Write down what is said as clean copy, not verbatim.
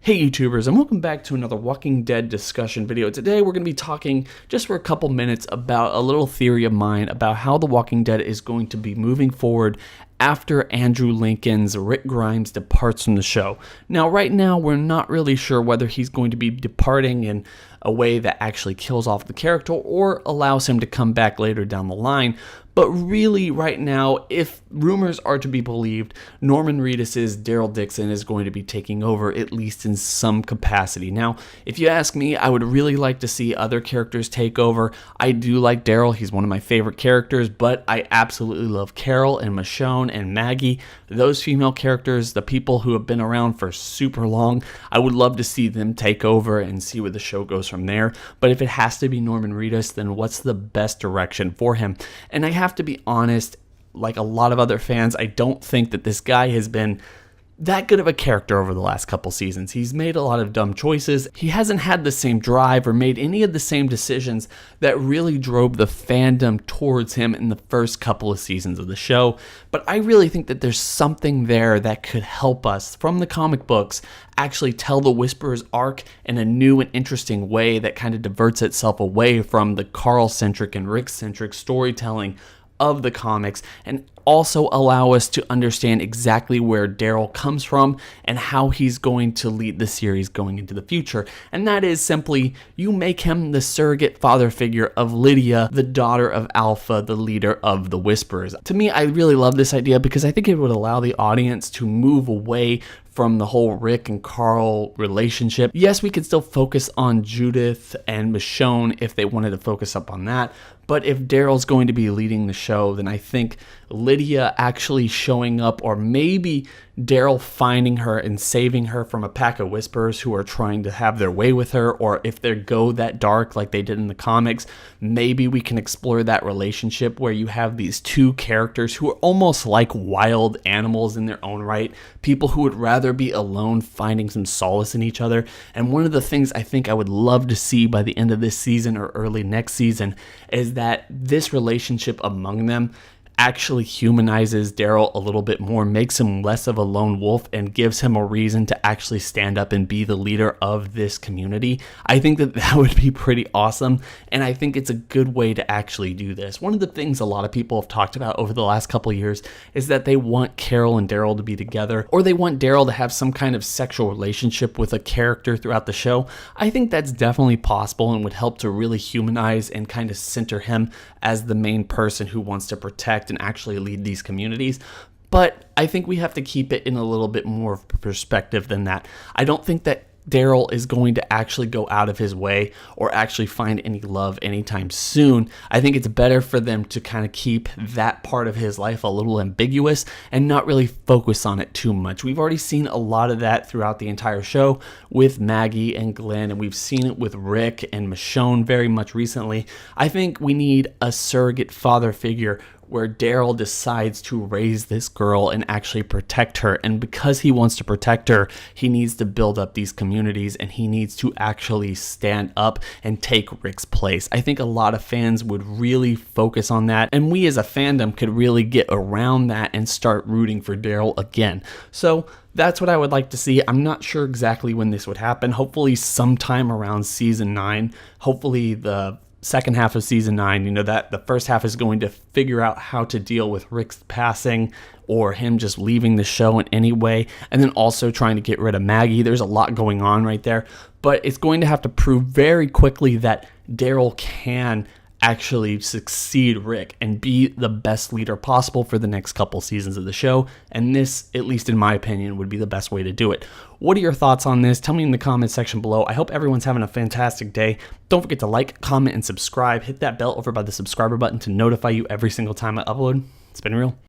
Hey YouTubers, and welcome back to another Walking Dead discussion video. Today we're going to be talking just for a couple minutes about a little theory of mine about how The Walking Dead is going to be moving forward after Andrew Lincoln's Rick Grimes departs from the show. Now right now we're not really sure whether he's going to be departing in a way that actually kills off the character or allows him to come back later down the line. But really, right now, if rumors are to be believed, Norman Reedus's Daryl Dixon is going to be taking over, at least in some capacity. Now, if you ask me, I would really like to see other characters take over. I do like Daryl. He's one of my favorite characters, but I absolutely love Carol and Michonne and Maggie. Those female characters, the people who have been around for super long, I would love to see them take over and see where the show goes from there. But if it has to be Norman Reedus, then what's the best direction for him? And I have to be honest, like a lot of other fans, I don't think that this guy has been that good of a character over the last couple seasons. He's made a lot of dumb choices. He hasn't had the same drive or made any of the same decisions that really drove the fandom towards him in the first couple of seasons of the show. But I really think that there's something there that could help us from the comic books actually tell the Whisperer's arc in a new and interesting way that kind of diverts itself away from the Carl-centric and Rick-centric storytelling of the comics, and also allow us to understand exactly where Daryl comes from and how he's going to lead the series going into the future. And that is simply, you make him the surrogate father figure of Lydia, the daughter of Alpha, the leader of the Whisperers. To me, I really love this idea because I think it would allow the audience to move away from the whole Rick and Carl relationship. Yes, we could still focus on Judith and Michonne if they wanted to focus up on that, but if Daryl's going to be leading the show, then I think Lydia actually showing up, or maybe Daryl finding her and saving her from a pack of Whisperers who are trying to have their way with her, or if they go that dark like they did in the comics, maybe we can explore that relationship where you have these two characters who are almost like wild animals in their own right, people who would rather be alone finding some solace in each other. And one of the things I think I would love to see by the end of this season or early next season is that this relationship among them actually humanizes Daryl a little bit more, makes him less of a lone wolf, and gives him a reason to actually stand up and be the leader of this community. I think that that would be pretty awesome, and I think it's a good way to actually do this. One of the things a lot of people have talked about over the last couple of years is that they want Carol and Daryl to be together, or they want Daryl to have some kind of sexual relationship with a character throughout the show. I think that's definitely possible and would help to really humanize and kind of center him as the main person who wants to protect and actually lead these communities. But I think we have to keep it in a little bit more of perspective than that. I don't think that Daryl is going to actually go out of his way or actually find any love anytime soon. I think it's better for them to kind of keep that part of his life a little ambiguous and not really focus on it too much. We've already seen a lot of that throughout the entire show with Maggie and Glenn, and we've seen it with Rick and Michonne very much recently. I think we need a surrogate father figure where Daryl decides to raise this girl and actually protect her. And because he wants to protect her, he needs to build up these communities, and he needs to actually stand up and take Rick's place. I think a lot of fans would really focus on that, and we as a fandom could really get around that and start rooting for Daryl again. So that's what I would like to see. I'm not sure exactly when this would happen. Hopefully sometime around season 9. Hopefully the second half of season 9, that the first half is going to figure out how to deal with Rick's passing or him just leaving the show in any way, and then also trying to get rid of Maggie. There's a lot going on right there, but it's going to have to prove very quickly that Daryl can actually succeed Rick and be the best leader possible for the next couple seasons of the show. And this, at least in my opinion, would be the best way to do it. What are your thoughts on this? Tell me in the comment section below. I hope everyone's having a fantastic day. Don't forget to like, comment, and subscribe. Hit that bell over by the subscriber button to notify you every single time I upload. It's been real.